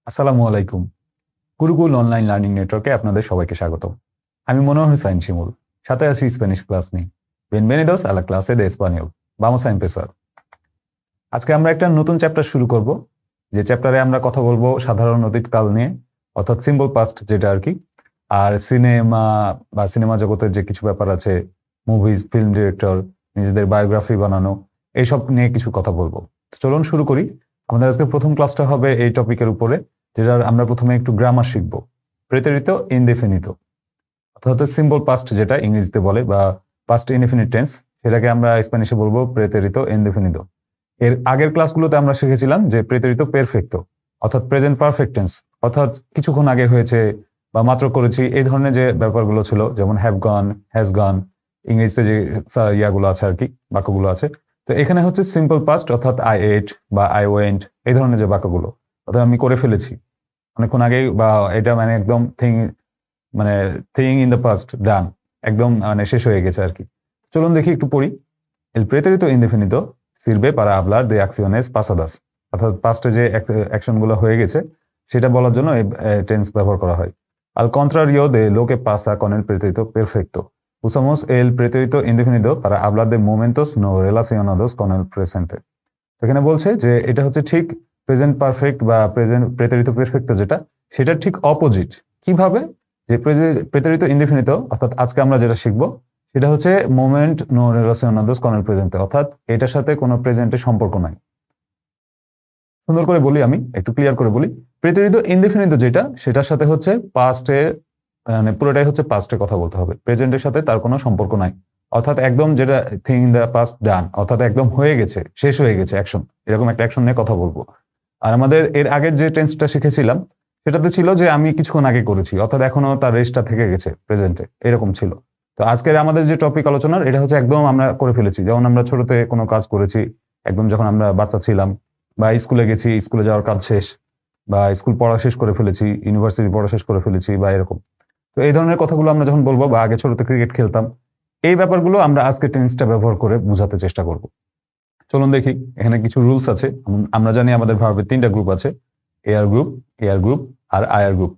আসসালামু আলাইকুম। Gurukul online learning নেটওয়ার্কে আপনাদের সবাইকে স্বাগতম। আমি মনোহর হোসাইন শিমুল। সাথে আছি স্প্যানিশ ক্লাস নিয়ে। Bienvenidos a la clase de español. Vamos a empezar. আজকে আমরা একটা নতুন চ্যাপ্টার শুরু করব, যে চ্যাপ্টারে আমরা কথা বলবো সাধারণ অতীতকাল নিয়ে, অর্থাৎ সিম্বল পাস্ট যেটা আর কি। আর সিনেমা বা সিনেমা জগতের যে কিছু ব্যাপার আছে, মুভিজ, ফিল্ম ডিরেক্টর, নিজেদের বায়োগ্রাফি বানানো, এইসব নিয়ে কিছু কথা বলবো। তো চলুন শুরু করি। আমাদের আজকে প্রথম ক্লাসটা হবে এই টপিকের উপরে, যেটার আমরা প্রথমে একটু গ্রামার শিখব। প্রেতেরিত ইনডেফিনিত, অর্থাৎ সিম্বল পাস্ট যেটা ইংরেজিতে বলে, বা পাস্ট ইনডেফিনিট টেন্স, সেটাকে আমরা স্প্যানিশে বলবো প্রেতেরিত ইনডেফিনিত। এর আগের ক্লাসগুলোতে আমরা শিখেছিলাম যে প্রেতেরিত পেরফেক্টো, অর্থাৎ প্রেজেন্ট পারফেক্ট টেন্স, অর্থাৎ কিছুক্ষণ আগে হয়েছে বা মাত্র করেছি, এই ধরনের যে ব্যাপারগুলো ছিল, যেমন হ্যাভ গন, হ্যাজ গন, ইংরেজিতে যে ইয়াগুলো আছে আর কি, বাক্যগুলো আছে। তো এখানে হচ্ছে সিম্পল পাস্ট, অর্থাৎ আই এট বা আই ওয়েন্ট, এই ধরনের যে বাক্যগুলো, অর্থাৎ আমি করে ফেলেছি অনেকক্ষণ আগেই, বা এটা মানে একদম থিং ইন দ্য পাস্ট, ডান, একদম মানে শেষ হয়ে গেছে আর কি। চলুন দেখি একটু পড়ি। El pretérito indefinido sirve para hablar de acciones pasadas, অর্থাৎ পাস্টে যে অ্যাকশনগুলো হয়ে গেছে সেটা বলার জন্য এই টেন্স ব্যবহার করা হয়। Al contrario de lo que pasa con el pretérito perfecto, usamos el pretérito indefinido para hablar de momentos no relacionados con el presente. এখানে বলছে যে এটা হচ্ছে ঠিক প্রেজেন্ট পারফেক্ট বা প্রেতেরিত পারফেক্ট যেটা, সেটা ঠিক অপোজিট। কিভাবে? যে প্রেতেরিত ইনডেফিনিট, অর্থাৎ আজকে আমরা যেটা শিখবো সেটা হচ্ছে মোমেন্ট নো রিলেশনাদোস কন এল প্রেজেন্টে, অর্থাৎ এটার সাথে কোনো প্রেজেন্টের সম্পর্ক নাই। সুন্দর করে বলি, আমি একটু ক্লিয়ার করে বলি। প্রেতেরিত ইনডেফিনিট যেটা, সেটার সাথে হচ্ছে পাস্টে, মানে পুরোটাই হচ্ছে পাস্টে কথা বলতে হবে, প্রেজেন্টের সাথে তার কোনো সম্পর্ক নাই। অর্থাৎ একদম যেটা থিং ইন দ্য পাস্ট ডান, অর্থাৎ একদম হয়ে গেছে, শেষ হয়ে গেছে অ্যাকশন, এরকম একটা অ্যাকশন নিয়ে কথা বলবো। আর আমাদের এর আগের যে টেন্সটা শিখেছিলাম সেটাতে ছিল যে আমি কিছুক্ষণ আগে করেছি, অর্থাৎ এখনো তার রেস্টটা থেকে গেছে প্রেজেন্টে, এরকম ছিল। তো আজকের আমাদের যে টপিক আলোচনার, এটা হচ্ছে একদম আমরা করে ফেলেছি। যেমন আমরা ছোটতে কোনো কাজ করেছি, একদম যখন আমরা বাচ্চা ছিলাম, বা স্কুলে গেছি, স্কুলে যাওয়ার কাজ শেষ, বা স্কুল পড়া শেষ করে ফেলেছি, ইউনিভার্সিটি পড়া শেষ করে ফেলেছি, বা এরকম। তো এই ধরনের কথাগুলো আমরা যখন বলবো, বা আগে ছোটতে ক্রিকেট খেলতাম, এই ব্যাপারগুলো আমরা আজকে টেন্সটা ব্যবহার করে বোঝাতে চেষ্টা করব। চলুন দেখি, এখানে কিছু রুলস আছে। আমরা জানি আমাদের ভার্বের 3টা গ্রুপ আছে, এয়ার গ্রুপ আর আয়ার গ্রুপ।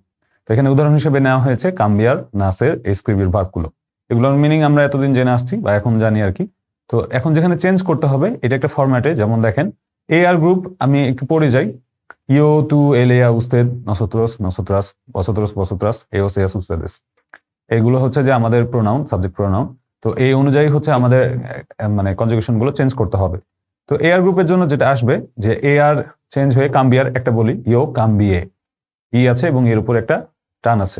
তো এখানে উদাহরণ হিসেবে নেওয়া হয়েছে কাম্বিয়ার, নাসের, এসক্রিবির ভার্বগুলো। এগুলোর মিনিং আমরা এতদিন জেনে আসছি, বা এখন জানি আর কি। তো এখন যেখানে চেঞ্জ করতে হবে, এটা একটা ফরম্যাটে, যেমন দেখেন এয়ার গ্রুপ, আমি একটু পড়ে যাই। ইউ, তু, এল, এয়া, উস্তেদ, নসোত্রস, নসোত্রাস, বসোত্রাস, এওস, এয়াস, উস্তেদেস। এগুলো হচ্ছে যে আমাদের প্রোনাউন, সাবজেক্ট প্রোনাউন। তো এই অনুযায়ী হচ্ছে আমাদের মানে কনজুগেশন গুলো চেঞ্জ করতে হবে। তো এয়ার গ্রুপের জন্য যেটা আসবে, যে এয়ার চেঞ্জ হয়ে কাম্বিয়ার, একটা বলি ইয়ো কাম্বিয়ে, ই আছে এবং এর উপরে একটা টান আছে,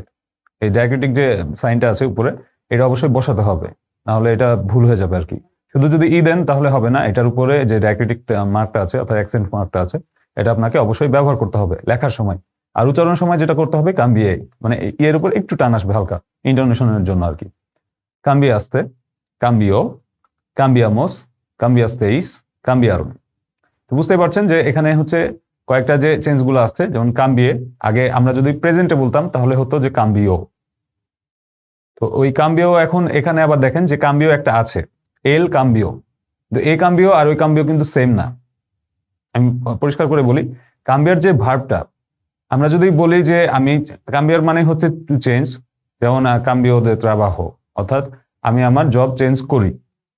এই ডায়াক্রিটিক যে সাইনটা আছে উপরে, এটা অবশ্যই বসাতে হবে, নাহলে এটা ভুল হয়ে যাবে আর কি। শুধু যদি ই দেন তাহলে হবে না, এটার উপরে যে ডায়াক্রিটিক মার্কটা আছে, অর্থাৎ অ্যাকসেন্ট মার্কটা আছে, এটা আপনাকে অবশ্যই ব্যবহার করতে হবে লেখার সময়। আর উচ্চারণের সময় যেটা করতে হবে, কাম্বিয়ে, মানে এর উপর একটু টান আসবে হালকা, ইন্টোনেশনের জন্য আর কি। কাম্বিয়াস্তে, কাম্বিও, কাম্বিয়ামোস, কাম্বিয়াস্তেইস, কাম্বিয়ারন। তো বুঝতে পারছেন যে এখানে হচ্ছে কয়েকটা যে চেঞ্জ গুলো আসছে। যেমন কাম্বিয়ে, আগে আমরা যদি প্রেজেন্টে বলতাম তাহলে হতো যে কাম্বিও। তো ওই কাম্বিও, এখন এখানে আবার দেখেন যে কাম্বিও একটা আছে, এল কাম্বিও। তো এই কাম্বিও আর ওই কাম্বিও কিন্তু সেম না। আমি পরিষ্কার করে বলি, কাম্বিয়ার যে ভার্বটা, আমরা যদি বলি যে আমি, কাম্বিয়ার মানে হচ্ছে টু চেঞ্জ, যেমন কাম্বিও দে ট্রাবাহো, অর্থাৎ আমি আমার জব চেঞ্জ করি।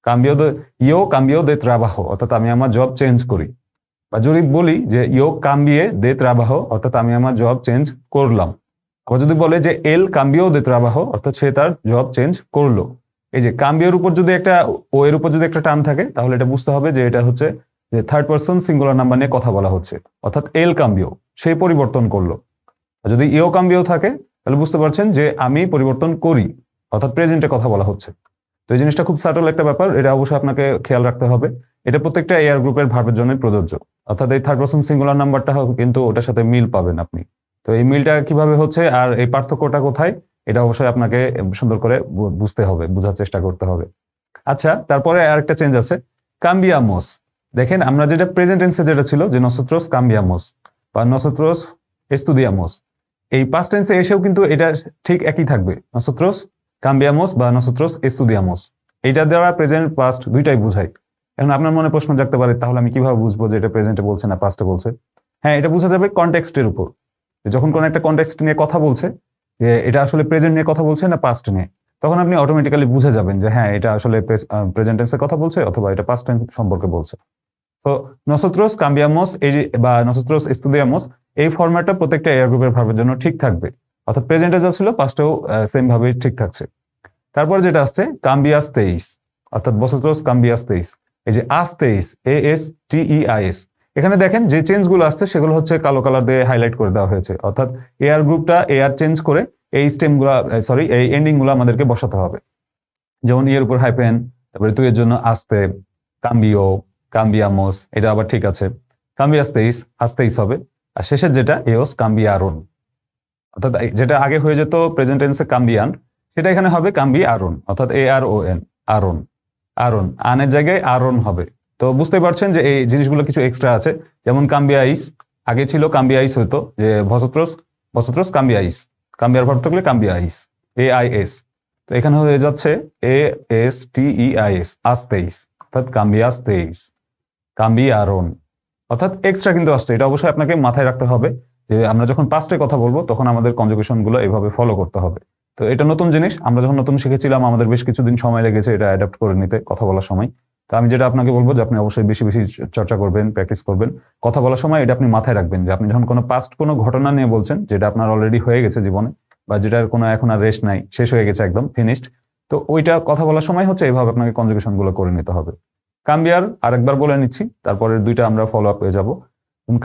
কাম্বিও দে ট্রাবাহো, অর্থাৎ আমি আমার জব চেঞ্জ করি। বা যদি বলি যে ইয়ো কাম্বিয়ে দে ট্রাবাহো, অর্থাৎ আমি আমার জব চেঞ্জ করলাম। আবার যদি বলে যে এল কাম্বিও দে ট্রাবাহো, অর্থাৎ সে তার জব চেঞ্জ করলো। এই যে কাম্বিওর উপর যদি একটা, ও এর উপর যদি একটা টান থাকে, তাহলে এটা বুঝতে হবে যে এটা হচ্ছে যে থার্ড পারসন সিঙ্গুলার নাম্বার নিয়ে কথা বলা হচ্ছে, অর্থাৎ এল কাম্বিও, সে পরিবর্তন করলো। যদি ইও কাম্বিও থাকে, তাহলে বুঝতে পারছেন যে আমি পরিবর্তন করি, অর্থাৎ প্রেজেন্টে কথা বলা হচ্ছে। তো এই জিনিসটা খুব সাটল একটা ব্যাপার, এটা অবশ্যই আপনাকে খেয়াল রাখতে হবে। এটা প্রত্যেকটা এয়ার গ্রুপের ভার্বের জন্যই প্রযোজ্য, অর্থাৎ এই থার্ড পারসন সিঙ্গুলার নাম্বারটা কিন্তু ওটার সাথে মিল পাবেন আপনি। তো এই মিলটা কিভাবে হচ্ছে আর এই পার্থক্যটা কোথায়, এটা অবশ্যই আপনাকে সুন্দর করে বুঝতে হবে, বোঝার চেষ্টা করতে হবে। আচ্ছা, তারপরে আরেকটা চেঞ্জ আছে, কাম্বিয়ামোস। দেখেন আমরা যেটা প্রেজেন্ট টেন্সে যেটা ছিল যে নসোত্রোস কাম্বিয়ামোস বা নসোত্রোস এস্তুদিয়ামোস, এই পাস্ট টেন্সে এসেও কিন্তু এটা ঠিক একই থাকবে, নসোত্রোস কাম্বিয়ামোস বা নসোত্রোস এস্তুদিয়ামোস। এইটা দ্বারা প্রেজেন্ট পাস্ট দুইটাই বোঝায়। এখন আপনার মনে প্রশ্ন জাগতে পারে, তাহলে আমি কিভাবে বুঝবো যে এটা প্রেজেন্টে বলছে না পাস্টে বলছে? হ্যাঁ, এটা বোঝা যাবে কনটেক্সটের উপর। যখন কোনো একটা কনটেক্সট নিয়ে কথা বলছে যে এটা আসলে প্রেজেন্ট নিয়ে কথা বলছে না পাস্ট নিয়ে, তখন আপনি অটোমেটিক্যালি বুঝে যাবেন যে হ্যাঁ এটা আসলে প্রেজেন্ট টেন্সের কথা বলছে অথবা এটা পাস্ট টেন্স সম্পর্কে বলছে। তো nosotros cambiamos বা nosotros estudiamos এই ফরম্যাটটা প্রত্যেকটা এয়ার গ্রুপের ভার্বের জন্য ঠিক থাকবে, অর্থাৎ প্রেজেন্টে যা ছিল পাস্টেও সেম ভাবে ঠিক থাকছে। তারপর যেটা আসছে cambiasteis, অর্থাৎ vosotros cambiasteis, এই যে asতেইস ASTEIS, এখানে দেখেন যে চেঞ্জ গুলো আসছে সেগুলো হচ্ছে কালো কালার দিয়ে হাইলাইট করে দেওয়া হয়েছে, অর্থাৎ এয়ার গ্রুপটা এয়ার চেঞ্জ করে এই স্টেম গুলা এই এন্ডিং গুলো আমাদেরকে বসাতে হবে। যেমন এর উপর হাইপেন, তারপরে তুই এর জন্য আসতে, কাম্বিও, কাম্বিয়ামোস, এটা আবার ঠিক আছে। কাম্বিয়াস্তেইস আসতেইস হবে, আর শেষের যেটা এওস কাম্বিয়ারোন, অর্থাৎ যেটা আগে হয়ে যেত প্রেজেন্ট টেন্সে কাম্বিয়ান, সেটা এখানে হবে কাম্বিয়ারোন, অর্থাৎ ARON, আরোন। আরোন আনের জায়গায় আরোন হবে। তো বুঝতে পারছেন যে এই জিনিসগুলো কিছু এক্সট্রা আছে। যেমন কাম্বিয়াইস আগে ছিল কাম্বিয়াইস হতো, যে ভসত্রস কাম্বিয়াইস, কাম্বিয়ার ভার্ব থাকলে কাম্বিয়াইস, AIS, তো এখানে হয়ে যাচ্ছে ASTEIS, আসতেইস, অর্থাৎ কাম্বিয়াস্তেইস, কাম্বিয়ারোন, অর্থাৎ এক্সট্রা কিন্তু আসছে। এটা অবশ্যই আপনাকে মাথায় রাখতে হবে যে আমরা যখন পাস্টে কথা বলবো তখন আমাদের কনজুগেশন গুলো এভাবে ফলো করতে হবে। তো এটা নতুন জিনিস, আমরা যখন নতুন শিখেছিলাম আমাদের বেশ কিছুদিন সময় লেগেছে এটা অ্যাডাপ্ট করে নিতে কথা বলার সময়। তো আমি যেটা আপনাকে বলবো যে আপনি অবশ্যই বেশি বেশি চর্চা করবেন, প্র্যাকটিস করবেন, কথা বলার সময় এটা আপনি মাথায় রাখবেন যে আপনি যখন কোনো পাস্ট কোনো ঘটনা নিয়ে বলছেন যেটা আপনার অলরেডি হয়ে গেছে জীবনে, বা যেটার কোনো এখন আর রেস্ট নাই, শেষ হয়ে গেছে একদম ফিনিশড, তো ওইটা কথা বলার সময় হচ্ছে এইভাবে আপনাকে কনজুগেশন গুলো করে নিতে হবে। কাম্বিয়ার আরেকবার বলে নিচ্ছি, তারপরে দুইটা আমরা ফলো আপ হয়ে যাব।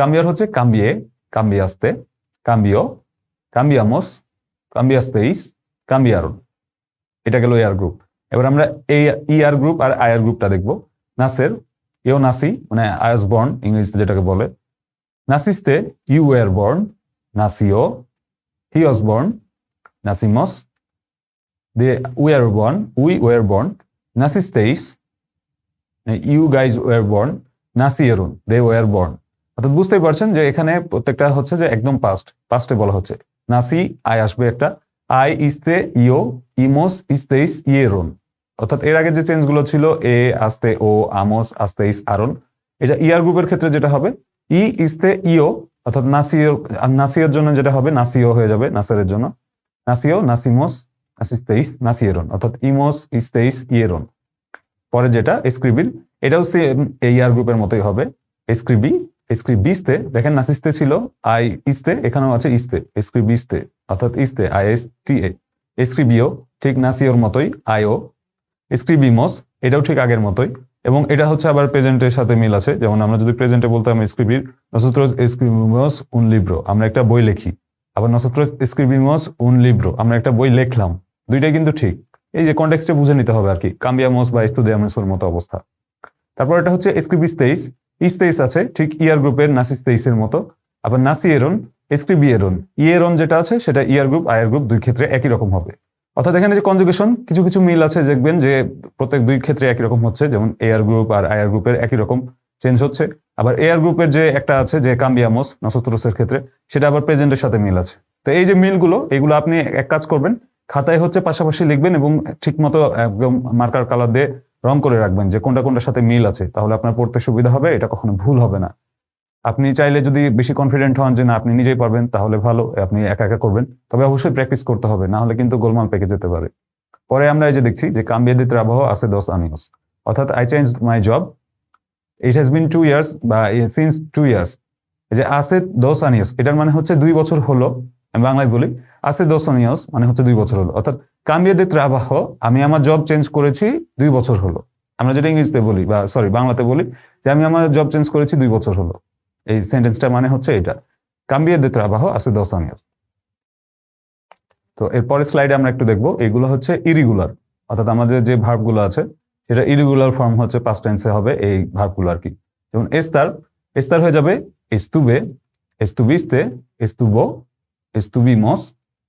কাম্বিয়ার হচ্ছে কাম্বিয়ে, কাম্বিয়াস্তে, কাম্বিও, কাম্বিয়ামোস, কাম্বিয়াস্তেইস, কাম্বিয়ারোন, এটা গেল এয়ার গ্রুপ। এবার আমরা এই ইয়ার গ্রুপ আর আয়ার গ্রুপটা দেখবো। নাসের, ইউ নাসি, মানে আয়াস বর্ন ইংরেজিতে যেটাকে বলে। নাসিস্তে, ইউ ওয়ার বর্ন। নাসিও, হি ওয়াজ বর্ন। নাসিমস, they were born, we were born. নাসিস্তেইস, ইউ গাইজ ওয়ার বর্ন। নাসিয়েরুন, দে ওয়ার বর্ন। অর্থাৎ বুঝতেই পারছেন যে এখানে প্রত্যেকটা হচ্ছে যে একদম পাস্টে বলা হচ্ছে। নাসি আয় আসবে একটা, আই ইস্তে ইও, ইমোস ইস্তেইস ইয়েরোন, অর্থাৎ এর আগে যে চেঞ্জ গুলো ছিল এ আস্তে ও, আমোস আস্তেইস আরোন, এটা ইয়ার গ্রুপের ক্ষেত্রে যেটা হবে ই ইস্তে ইও, অর্থাৎ নাসিওর জন্য যেটা হবে নাসিও হয়ে যাবে নাসেরের জন্য, নাসিও, নাসিমোস, নাসিস্তেইস, নাসিয়েরোন, অর্থাৎ ইমোস ইস্তেইস ইয়েরোন। পরে যেটা এসক্রিবিল, এটাও সেম ইয়ার গ্রুপের মতোই হবে। এসক্রিবি, এসক্রিবিস্তে, দেখেন নাসিস্তে ছিল আই ইস্তে, এখানেও আছে ইস্তে, এসক্রিবিস্তে, অর্থাৎ ইস্তে ISTA। এসক্রিবিও ঠিক নাসিওর মতোই, আইও। এসক্রিবিমোস, এটাও ঠিক আগের মতোই, এবং এটা হচ্ছে আবার প্রেজেন্টের সাথে মিল আছে। যেমন আমরা যদি প্রেজেন্টে বলতাম এসক্রিবির, nosotros escribimos un libro, আমরা একটা বই লিখি। আবার nosotros escribimos un libro, আমরা একটা বই লিখলাম, দুইটাই কিন্তু ঠিক। এই যে কনটেক্সটে বুঝে নিতে হবে আর কি, কাম্বিয়ামোস বা এস্তুদিয়ামোসের মতো অবস্থা। তারপর এটা হচ্ছে এসক্রিবিস্তেইস, ইস্তেইস আছে ঠিক ইয়ার গ্রুপের নাসিস্তেইসের মতো। আবার নাসিয়েরন, এসক্রিবিয়েরন, ইয়েরন যেটা আছে সেটা ইয়ার গ্রুপ আয়ার গ্রুপ দুই ক্ষেত্রে একই রকম হবে। অর্থাৎ এখানে যে কনজুগেশন কিছু কিছু মিল আছে, দেখবেন যে প্রত্যেক দুই ক্ষেত্রে একই রকম হচ্ছে, যেমন এয়ার গ্রুপ আর আয়ার গ্রুপের একই রকম চেঞ্জ হচ্ছে। আবার এয়ার গ্রুপের যে একটা আছে যে কাম্বিয়ামোস নসোত্রোসের ক্ষেত্রে, সেটা আবার প্রেজেন্টের সাথে মিল আছে। তো এই যে মিলগুলো, এগুলো আপনি এক কাজ করবেন, খাতায় হচ্ছে পাশাপাশি লিখবেন এবং ঠিক মতো একদম মার্কার কালার দিয়ে রং করে রাখবেন যে কোনটা কোনটার সাথে মিল আছে, তাহলে আপনার পড়তে সুবিধা হবে, এটা কখনো ভুল হবে না। আপনি চাইলে যদি বেশি কনফিডেন্ট হন যে না আপনি নিজেই পারবেন, তাহলে ভালো, আপনি একা একা করবেন, তবে অবশ্যই প্র্যাকটিস করতে হবে, না হলে কিন্তু গোলমাল পেকে যেতে পারে। পরে আমরা এই যে দেখছি যে cambié de trabajo hace 2 años, অর্থাৎ I changed my job, it has been 2 years বা সিন্স 2 years। এই যে hace 2 años এটার মানে হচ্ছে 2 বছর হলো, আমি বাংলায় বলি hace 2 años মানে হচ্ছে 2 বছর হলো, অর্থাৎ cambié de trabajo, আমি আমার জব চেঞ্জ করেছি 2 বছর হলো। আমরা যেটা ইংরেজিতে বলি বা বাংলাতে বলি যে আমি আমার জব চেঞ্জ করেছি 2 বছর হলো, এই সেন্টেন্সটা মানে হচ্ছে এটা, cambié de trabajo hace 2 años। তো এরপরের স্লাইডে আমরা একটু দেখবো, এগুলো হচ্ছে ইরিগুলার, অর্থাৎ আমাদের যে ভার্বগুলো আছে সেটা ইরিগুলার ফর্ম হচ্ছে পাস্ট টেন্সে হবে এই ভার্বগুলো আর কি। যেমন এস্তার হয়ে যাবে estuve, estuviste, estuvo, estuvimos,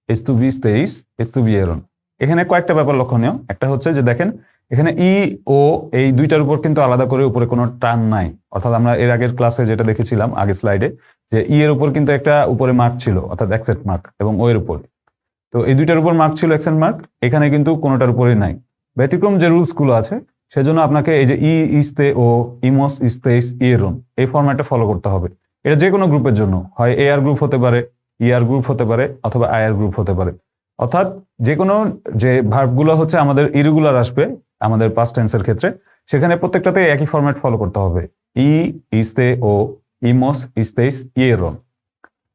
estuvisteis, estuvieron। এখানে কয়েকটা ব্যাপার লক্ষণীয়। একটা হচ্ছে যে দেখেন এখানে ই ও এই দুইটার উপর কিন্তু আলাদা করে উপরে কোনো টান নাই, অর্থাৎ আমরা এর আগের ক্লাসে যেটা দেখেছিলাম আগের স্লাইডে যে ই এর উপর কিন্তু একটা উপরে মার্ক ছিল, অর্থাৎ অ্যাকসেন্ট মার্ক, এবং ও এর উপর, তো এই দুইটার উপর মার্ক ছিল অ্যাকসেন্ট মার্ক, এখানে কিন্তু কোনোটার উপরে নাই। ব্যতিক্রম যে রুলস গুলো আছে সেজন্য আপনাকে এই যে ই ইস্তে ও, ইমোস ইস্তেইস ইয়েরন, এই ফরম্যাটটা ফলো করতে হবে। এটা যে কোনো গ্রুপের জন্য, হয় এআর গ্রুপ হতে পারে ইয়ার গ্রুপ হতে পারে অথবা আয়ার গ্রুপ হতে পারে। অর্থাৎ যে কোনো যে ভার্বগুলো হচ্ছে আমাদের ইরেগুলার আসবে আমাদের পাস্ট টেন্সের ক্ষেত্রে, সেখানে প্রত্যেকটাতে একই ফরম্যাট ফলো করতে হবে। ই, ইস্তে, ও, ইমোস, ইস্তেইস, ইয়েরন।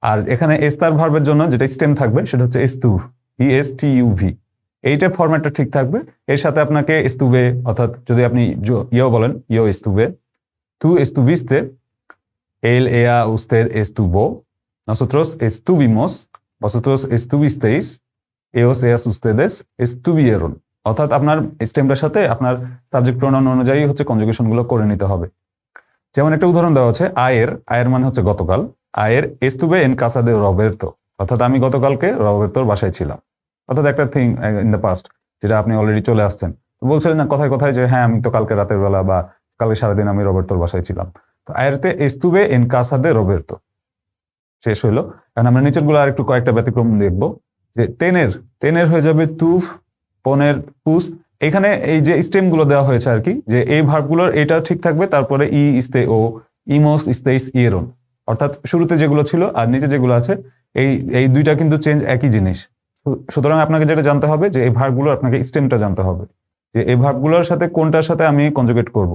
আর এখানে এস্তার ভার্বের জন্য যেটা স্টেম থাকবে সেটা হচ্ছে এস্তুভ, ইএসটিইউভি। এইটা ফরম্যাটটা ঠিক থাকবে। এর সাথে আপনাকে এস্তুবে, অর্থাৎ যদি আপনি ইয়ো বলেন, ইয়ো এস্তুবে, তু estuviste, él, ella, usted estuvo, nosotros estuvimos, vosotros estuvisteis, ellos, ellas, ustedes estuvieron। অর্থাৎ আপনার স্টেমটার সাথে আপনার সাবজেক্ট প্রোনাউন অনুযায়ী হচ্ছে কনজুগেশন গুলো করে নিতে হবে। যেমন একটা উদাহরণ দেওয়া আছে, আয়ের মানে হচ্ছে গতকাল। আয়ের estuve en casa de Roberto, অর্থাৎ আমি গতকালকে রবার্তোর বাসায় ছিলাম। অর্থাৎ একটা থিং ইন দ্য পাস্ট, যেটা আপনি অলরেডি চলে আসছেন। বলছিলেন না কথায় কথায় যে হ্যাঁ আমি তো কালকে রাতের বেলা বা কালকে সারাদিন আমি রবার্তোর বাসায় ছিলাম। তো আয়েরতে estuve en casa de Roberto শেষ হইলো। কারণ আমরা নিচের গুলো আর একটু কয়েকটা ব্যতিক্রম দেখবো। যে তেনের হয়ে যাবে তুফ, পনের পুস। এখানে এই যে স্টেম গুলো দেওয়া হয়েছে আর কি, যে এই ভার্ব গুলোর এটা ঠিক থাকবে, তারপরে ই, ইস্তে, ও, ইমোস, ইস্তেইস, ইয়েরন। অর্থাৎ শুরুতে যেগুলো ছিল আর নিচে যেগুলো আছে এই এই দুইটা কিন্তু চেঞ্জ একই জিনিস। সুতরাং আপনাকে যেটা জানতে হবে যে এই ভার্ব গুলো আপনাকে স্টেমটা জানতে হবে, যে এই ভার্ব গুলোর সাথে কোনটার সাথে আমি কনজুগেট করব।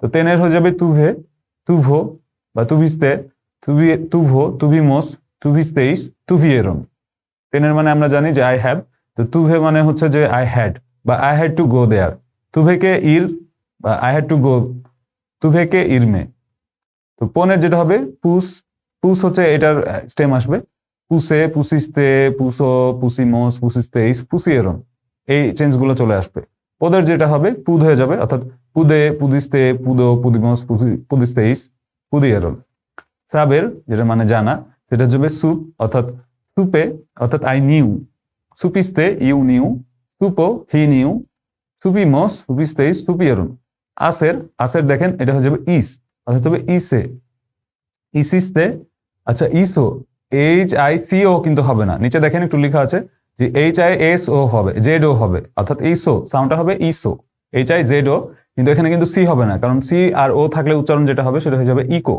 তো তেনের হয়ে যাবে তুভে, তুভো বা তুভিস্তে, তুভো, তুভিমোস, তুভিস্তেইস, তুভিয়েরন। তেনের মানে আমরা জানি যে আই হ্যাভ। তো তুভে মানে হচ্ছে যে আই হ্যাড বা আই হ্যাড টু গো দেয়ার। তুভেকে ইর বা আই হ্যাড টু গো, তুভেকে ইরমে। তো পনের যেটা হবে পুস, পুস হচ্ছে এটার স্টেম আসবে পুসে, পুসিস্তে, পুসো, পুসিমোস, পুসিস্তেইস, পুসিয়েরন। এই চেঞ্জ গুলো চলে আসবে। ওদের যেটা হবে পুদ হয়ে যাবে, অর্থাৎ পুদে, পুদিস্তে, পুদো, পুদিমোস, পুদিস্তেইস, পুদিয়েরন। সাবের যেটা মানে জানা, সেটা হচ্ছে সুপ, অর্থাৎ সুপে, অর্থাৎ আই নিউ। সুপিস্তে, ইউ নিউ। সুপো, হি নিউ। সুপিমোস, সুপিস্তেইস, সুপিয়েরন। আসের দেখেন এটা হয়ে যাবে ইস, অর্থাৎ হবে ইসে, ইসিস্তে। আচ্ছা ইসো, HICO কিন্তু হবে না। নিচে দেখেন একটু লেখা আছে যে HISO হবে, জেড ও হবে, অর্থাৎ ইসো সাউন্ডটা হবে ইসো, HIZO। কিন্তু এখানে কিন্তু সি হবে না, কারণ সি আর ও থাকলে উচ্চারণ যেটা হবে সেটা হয়ে যাবে ইকো,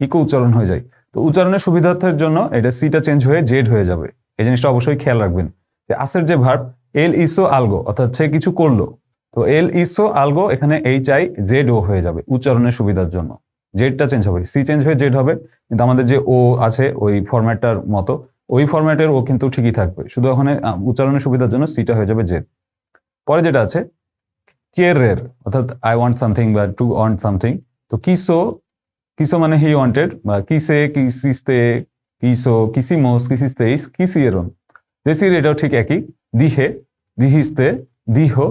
ইকো উচ্চারণ হয়ে যায়। তো উচ্চারণের সুবিধার্থের জন্য এটা সিটা চেঞ্জ হয়ে জেড হয়ে যাবে। এই জিনিসটা অবশ্যই খেয়াল রাখবেন যে আসের যে ভার্ব এল ইসো আলগো, অর্থাৎ সে কিছু করলো, তো এল ইসো আলগো এখানে HIZO হয়ে যাবে উচ্চারণের সুবিধার জন্য। জেডটা চেঞ্জ হবে, সি চেঞ্জ হয়ে জেড হবে, কিন্তু আমাদের যে ও আছে ওই ফরম্যাটটার মতো ওই ফরম্যাটের ও কিন্তু ঠিকই থাকবে, শুধু ওখানে উচ্চারণের সুবিধার জন্য সিটা হয়ে যাবে জেড। পরে যেটা আছে কেয়ারের, অর্থাৎ আই ওয়ান্ট সামথিং বা টু ওয়ান্ট সামথিং। তো কিসো, কিসো মানে হি ওয়ান্টেড, বা কিসে, কিসিস্তে, কিসো, কিসিমোস, কিসিস্তেইস, কিসিয়েরন। দেশির এটাও ঠিক একই, দিহে, দিহিস্তে, দিহো,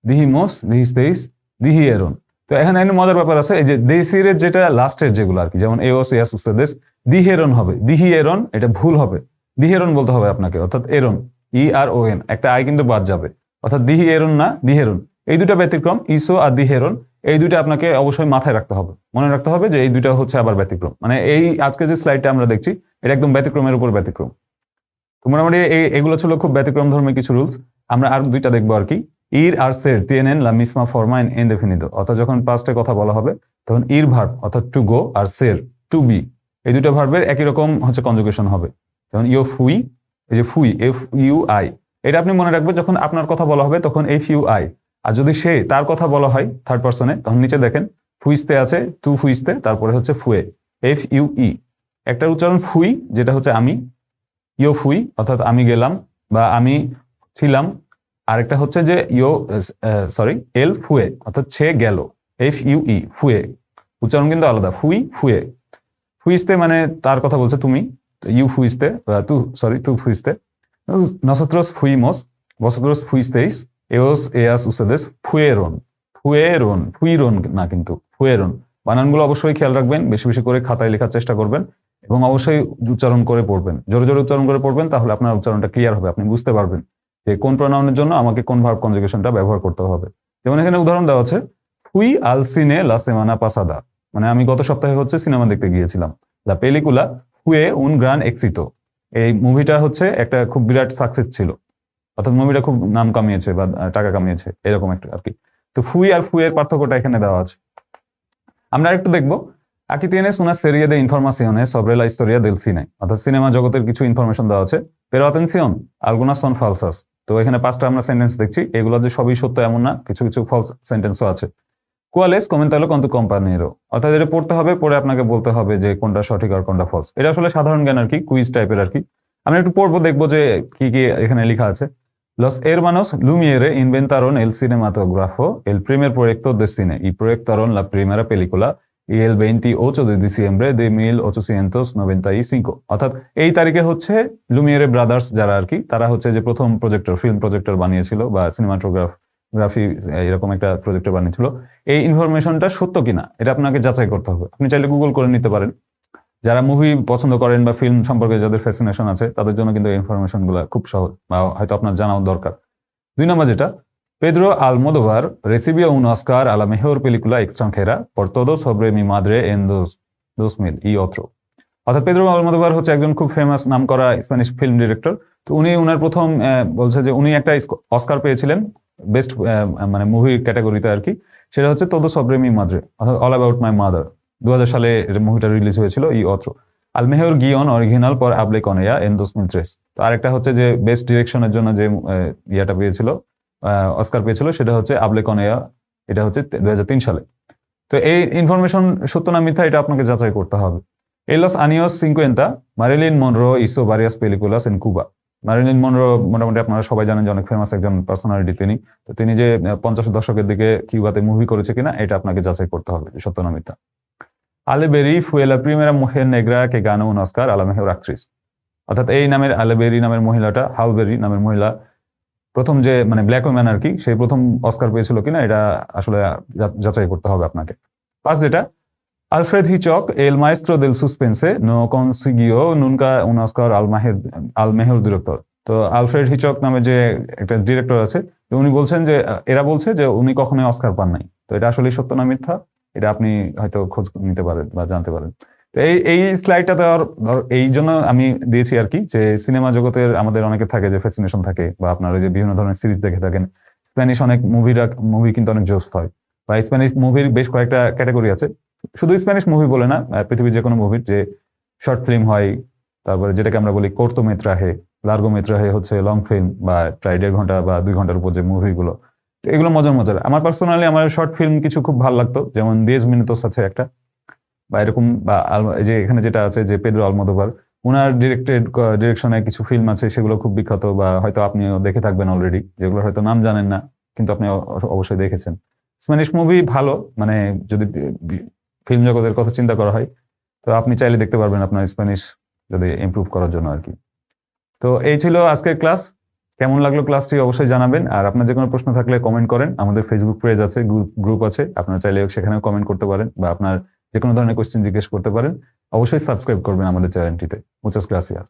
দিহিমোস, দিহিস্তেইস, দিহিয়েরন। তো এখানে মজার ব্যাপার আছে, এই যে দেশিরের যেটা লাস্টের যেগুলো আর কি, যেমন এওস, ইয়াস, উস্তাদেস, দিহেরন হবে, দিহিয়েরন এটা ভুল হবে, দিহেরন বলতে হবে আপনাকে, অর্থাৎ এরন, ERON, একটা আই কিন্তু বাদ যাবে, অর্থাৎ দিহিয়েরন না দিহেরন। এই দুটা ব্যতিক্রম, ইসো আর দিহেরন, এই দুইটা আপনাকে অবশ্যই মাথায় রাখতে হবে, মনে রাখতে হবে যে এই দুইটা হচ্ছে আবার ব্যতিক্রম। মানে এই আজকে যে স্লাইডটা আমরা দেখছি এটা একদম ব্যতিক্রমের উপর ব্যতিক্রম। তো মোটামুটি এগুলো ছিল খুব ব্যতিক্রম ধর্মী কিছু রুলস। আমরা আর দুইটা দেখবো আর কি। ইর আর সের tienen la misma forma en indefinido, অর্থাৎ যখন পাস্টে কথা বলা হবে তখন ইর ভার্ব অর্থাৎ টু গো আর সের টু বি, এই দুটো ভার্বের একই রকম হচ্ছে কনজুগেশন হবে। যেমন ইউ ফুই, এই যে ফুই, FUI, এটা আপনি মনে রাখবেন যখন আপনার কথা বলা হবে তখন FUI। আর যদি সে তার কথা বলা হয় থার্ড পার্সনে, তখন নিচে দেখেন ফুইস্তে আছে, তু ফুইস্তে, তারপরে হচ্ছে ফুয়ে, FUE। একটা উচ্চারণ ফুই যেটা হচ্ছে আমি, ইয়ো ফুই অর্থাৎ আমি গেলাম বা আমি ছিলাম। আরেকটা হচ্ছে যে এল ফুয়ে অর্থাৎ সে গেল, FUE, ফুয়ে। উচ্চারণ কিন্তু আলাদা, ফুই, ফুয়ে। ফুইস্তে মানে তার কথা বলছে তুমি, ইউ ফুইস্তে, তু ফুইস্তে। Nosotros fuimos, vosotros fuisteis, ellos, ellas, ustedes fueron, ফুইরন না কিন্তু ফুয়েরন। বানানগুলো অবশ্যই খেয়াল রাখবেন, বেশি বেশি করে খাতায় লেখার চেষ্টা করবেন এবং অবশ্যই উচ্চারণ করে পড়বেন, জোরে জোরে উচ্চারণ করে পড়বেন, তাহলে আপনার উচ্চারণটা ক্লিয়ার হবে, আপনি বুঝতে পারবেন যে কোন প্রোনাউনের জন্য আমাকে কোন ভার্ব কনজুগেশনটা ব্যবহার করতে হবে। যেমন এখানে উদাহরণ দেওয়া আছে, ফুই আল সিনে লা সেমানা পাসাদা, মানে আমি গত সপ্তাহে হচ্ছে সিনেমা দেখতে গিয়েছিলাম। লা পেলিকুলা ফুয়ে উন গ্রান এক্সিতো, এই মুভিটা হচ্ছে একটা খুব বিরাট সাকসেস ছিল, অর্থাৎ মুভিটা খুব নাম কামিয়েছে বা টাকা কামিয়েছে, এরকম একটা আর কি। তো ফুই আর ফুয়ের পার্থক্যটা এখানে দেওয়া আছে। আমরা একটু দেখবো Aquí tienes una serie de informaciones sobre la historia del cine. অর্থাৎ সিনেমা জগতের কিছু ইনফরমেশন দেওয়া আছে। Pero atención, algunas son falsas. তো এখানে 5টা আমরা সেন্টেন্স দেখছি, এগুলো যে সবই সত্য এমন না, কিছু কিছু ফলস সেন্টেন্সও আছে। ¿Cuáles? Coméntalo con tu compañero. অর্থাৎ এটা পড়তে হবে, পড়ে আপনাকে বলতে হবে যে কোনটা সঠিক আর কোনটা ফলস। এটা আসলে সাধারণ জ্ঞান আর কি, কুইজ টাইপের আর কি। আমরা একটু পড়বো, দেখবো যে কি কি এখানে লেখা আছে। Los hermanos Lumière inventaron el cinematógrafo, el primer proyecto de cine, y proyectaron la primera película el 28 de diciembre de 1895. অর্থাৎ এই তারিখে হচ্ছে লুমিয়েরে ব্রাদার্স যারা আর কি, তারা হচ্ছে যে প্রথম ফিল্ম প্রজেক্টর বানিয়েছিল বা সিনেমাটোগ্রাফি এরকম একটা প্রজেক্টর বানিয়েছিল। এই ইনফরমেশনটা সত্য কিনা এটা আপনাকে যাচাই করতে হবে। আপনি চাইলে গুগল করে নিতে পারেন। যারা মুভি পছন্দ করেন বা ফিল্ম সম্পর্কে যাদের ফ্যাসিনেশন আছে তাদের জন্য কিন্তু এই ইনফরমেশন গুলো খুব সহজ বা হয়তো আপনার জানাও দরকার। 2 নম্বর যেটা, Pedro Almodóvar recibió un Oscar a la mejor película extranjera por Todo sobre mi madre en 2000 y otro. অর্থাৎ পেদ্রো আলমোদোভার হচ্ছে একজন খুব ফেমাস নাম করা স্প্যানিশ ফিল্ম ডিরেক্টর। তো উনি ওনার প্রথম বলছে যে উনি একটা অস্কার পেয়েছিলেন বেস্ট মানে মুভি ক্যাটাগরিতে আর কি, সেটা হচ্ছে todo sobre mi madre, অর্থাৎ অল অ্যাবাউট মাই মাদার। 2000 সালে মুভিটা রিলিজ হয়েছিল ই অত্র। আল মেহর গিয়ন অরিজিনাল পর আবলে কনেয়া এন 2003। তো আরেকটা হচ্ছে যে বেস্ট ডিরেকশনের জন্য যে ইয়াটা পেয়েছিল, অস্কার পেয়েছিল, সেটা হচ্ছে আবলে কনেয়া, এটা হচ্ছে 2003 সালে। তো এই ইনফরমেশন সত্য না মিথ্যা এটা আপনাকে যাচাই করতে হবে। En los años 50, Marilyn Monroe hizo varias películas en Cuba. Marilyn Monroe মোটামুটি আপনারা সবাই জানেন যে অনেক ফেমাস একজন পার্সোনালিটি তিনি। তো তিনি যে 50 দশকের দিকে কিউবাতে মুভি করেছে কিনা এটা আপনাকে যাচাই করতে হবে সত্য না মিথ্যা। Ale Berry fue la primera mujer negra que ganó un Oscar a la mejor actriz. অর্থাৎ এই নামের আলে বেরি নামের মহিলাটা, হাল বেরি নামের মহিলা প্রথম যে মানে ব্ল্যাক ওম্যান আর কি, সেই প্রথম অস্কার পেয়েছিল কিনা এটা আসলে যাচাই করতে হবে আপনাকে। 5 যেটা, Alfred Hitchcock, el maestro del suspense, no consiguió nunca un Oscar al mejor director. তো আলফ্রেড হিচক নামে যে একটা ডিরেক্টর আছে, উনি বলছেন যে এরা বলছে যে উনি কখনোই অস্কার পান নাই। তো এটা আসলে সত্য না মিথ্যা এটা আপনি হয়তো খোঁজ নিতে পারেন বা জানতে পারেন। তো এই স্লাইডটা এই জন্য আমি দিয়েছি আর কি, যে সিনেমা জগতের আমাদের অনেকে থাকে যে ফ্যাসিনেশন থাকে, বা আপনারা যে বিভিন্ন ধরনের সিরিজ দেখে থাকেন, স্প্যানিশ অনেক মুভি কিন্তু অনেক জোস হয়, বা স্প্যানিশ মুভির বেশ কয়েকটা ক্যাটাগরি আছে। শুধু স্প্যানিশ মুভি বলে না, পৃথিবীর যে কোনো মুভির যে শর্ট ফিল্ম হয়, তারপরে যেটাকে আমরা বলি কোর্তোমেত্রাহে, লার্গোমেত্রাহে হচ্ছে লং ফিল্ম বা প্রায় 1.5 ঘন্টা বা 2 ঘন্টার উপর যে মুভিগুলো, তো এগুলো মজার। আমার পার্সোনালি আমার শর্ট ফিল্ম কিছু খুব ভালো লাগতো, যেমন 10 মিনিটস আছে একটা, বা এরকম, বা যে এখানে যেটা আছে যে পেদ্রো আলমোদোভার, ওনার ডিরেকশনে কিছু ফিল্ম আছে, সেগুলো খুব বিখ্যাত, বা হয়তো আপনিও দেখে থাকবেন অলরেডি, যেগুলো হয়তো নাম জানেন না কিন্তু আপনি অবশ্যই দেখেছেন। স্প্যানিশ মুভি ভালো, মানে যদি ফিল্ম জগতের কথা চিন্তা করা হয় তো আপনি চাইলে দেখতে পারবেন আপনার স্প্যানিশ যদি ইমপ্রুভ করার জন্য আর কি। তো এই ছিল আজকের ক্লাস। কেমন লাগলো ক্লাসটি অবশ্যই জানাবেন, আর আপনার যে কোনো প্রশ্ন থাকলে কমেন্ট করেন। আমাদের ফেসবুক পেজ আছে, গ্রুপ আছে, আপনারা চাইলে সেখানেও কমেন্ট করতে পারেন, বা আপনার যে কোনো ধরনের কোয়েশ্চেন জিজ্ঞেস করতে পারেন। অবশ্যই সাবস্ক্রাইব করবেন আমাদের চ্যানেলটিতে। মুচাস গ্রাসিয়াস।